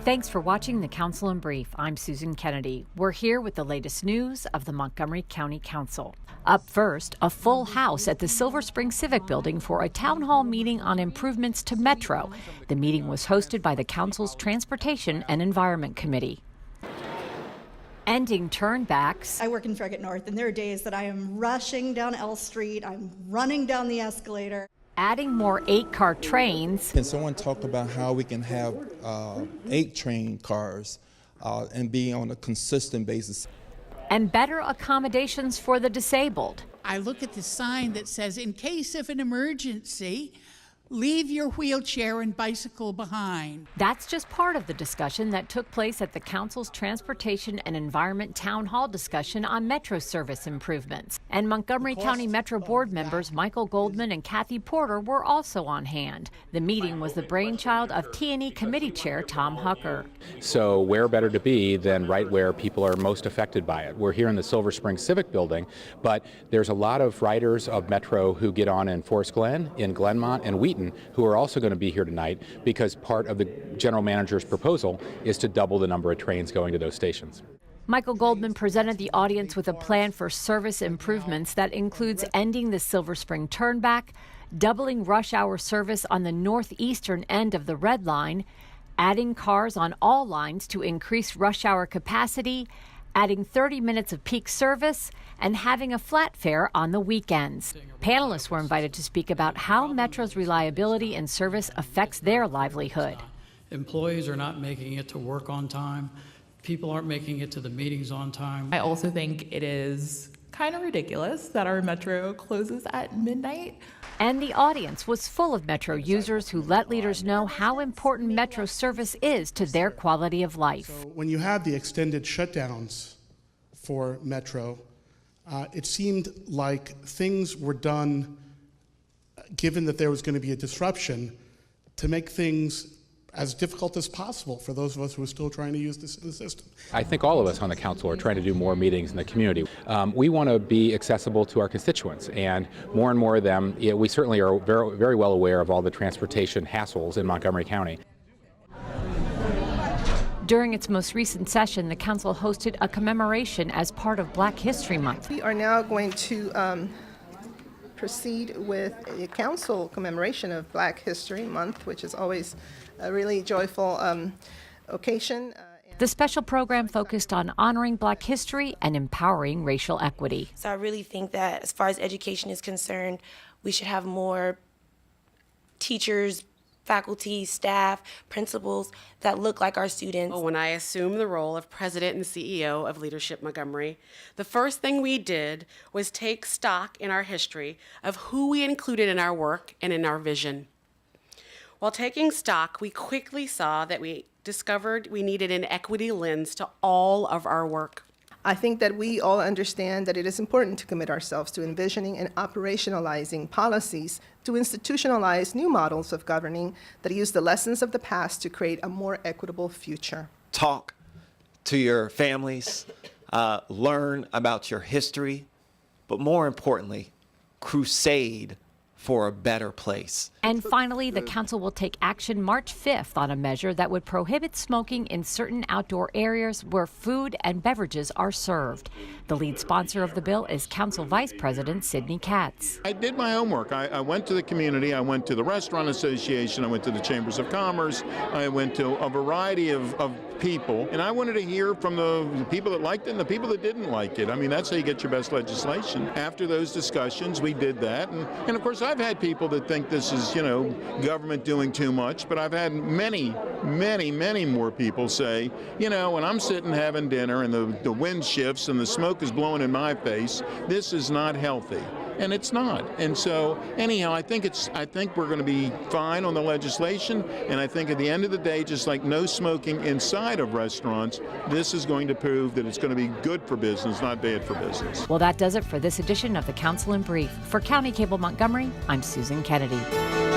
Thanks for watching the Council in Brief. I'm Susan Kenedy. We're here with the latest news of the Montgomery County Council. Up first, a full house at the Silver Spring Civic Building for a town hall meeting on improvements to Metro. The meeting was hosted by the Council's Transportation and Environment Committee. Ending turnbacks. I work in Frederick North, and there are days that I am rushing down L Street, I'm running down the escalator. Adding more 8-car trains. Can someone talk about how we can have 8 train cars and be on a consistent basis? And better accommodations for the disabled. I look at the sign that says, in case of an emergency, leave your wheelchair and bicycle behind. That's just part of the discussion that took place at the Council's Transportation and Environment Town Hall discussion on Metro service improvements. And Montgomery County Metro Board members Michael Goldman and Kathy Porter were also on hand. The meeting was the brainchild of T&E Committee Chair Tom Hucker. So where better to be than right where people are most affected by it? We're here in the Silver Spring Civic Building, but there's a lot of riders of Metro who get on in Forest Glen, in Glenmont, and Wheaton, who are also going to be here tonight because part of the general manager's proposal is to double the number of trains going to those stations. Michael Goldman presented the audience with a plan for service improvements that includes ending the Silver Spring turnback, doubling rush hour service on the northeastern end of the Red Line, adding cars on all lines to increase rush hour capacity, adding 30 minutes of peak service, and having a flat fare on the weekends. Panelists were invited to speak about how Metro's reliability and service affects their livelihood. Employees are not making it to work on time. People aren't making it to the meetings on time. I also think it is kind of ridiculous that our Metro closes at midnight. And the audience was full of Metro users who let leaders know how important Metro service is to their quality of life. So when you had the extended shutdowns for Metro, it seemed like things were done, given that there was going to be a disruption, to make things as difficult as possible for those of us who are still trying to use the system. I think all of us on the council are trying to do more meetings in the community. We want to be accessible to our constituents, and more of them, we certainly are very, very well aware of all the transportation hassles in Montgomery County. During its most recent session, the council hosted a commemoration as part of Black History Month. We are now going to proceed with a council commemoration of Black History Month, which is always a really joyful occasion. The special program focused on honoring Black history and empowering racial equity. So I really think that as far as education is concerned, we should have more teachers, faculty, staff, principals that look like our students. When I assumed the role of president and CEO of Leadership Montgomery, the first thing we did was take stock in our history of who we included in our work and in our vision. While taking stock, we quickly saw that we discovered we needed an equity lens to all of our work. I think that we all understand that it is important to commit ourselves to envisioning and operationalizing policies to institutionalize new models of governing that use the lessons of the past to create a more equitable future. Talk to your families, learn about your history, but more importantly, crusade for a better place. And finally, the council will take action March 5th on a measure that would prohibit smoking in certain outdoor areas where food and beverages are served. The lead sponsor of the bill is Council Vice President Sidney Katz. I did my homework. I went to the community, I went to the Restaurant Association, I went to the Chambers of Commerce, I went to a variety of people, and I wanted to hear from the people that liked it and the people that didn't like it. I mean, that's how you get your best legislation. After those discussions, we did that, and of course I've had people that think this is, government doing too much, but I've had many more people say, when I'm sitting having dinner and the wind shifts and the smoke is blowing in my face, this is not healthy. And it's not. And so anyhow, I think we're going to be fine on the legislation, and I think at the end of the day, just like no smoking inside of restaurants, this is going to prove that it's going to be good for business, not bad for business. Well, that does it for this edition of the Council in Brief. For County Cable Montgomery, I'm Susan Kenedy.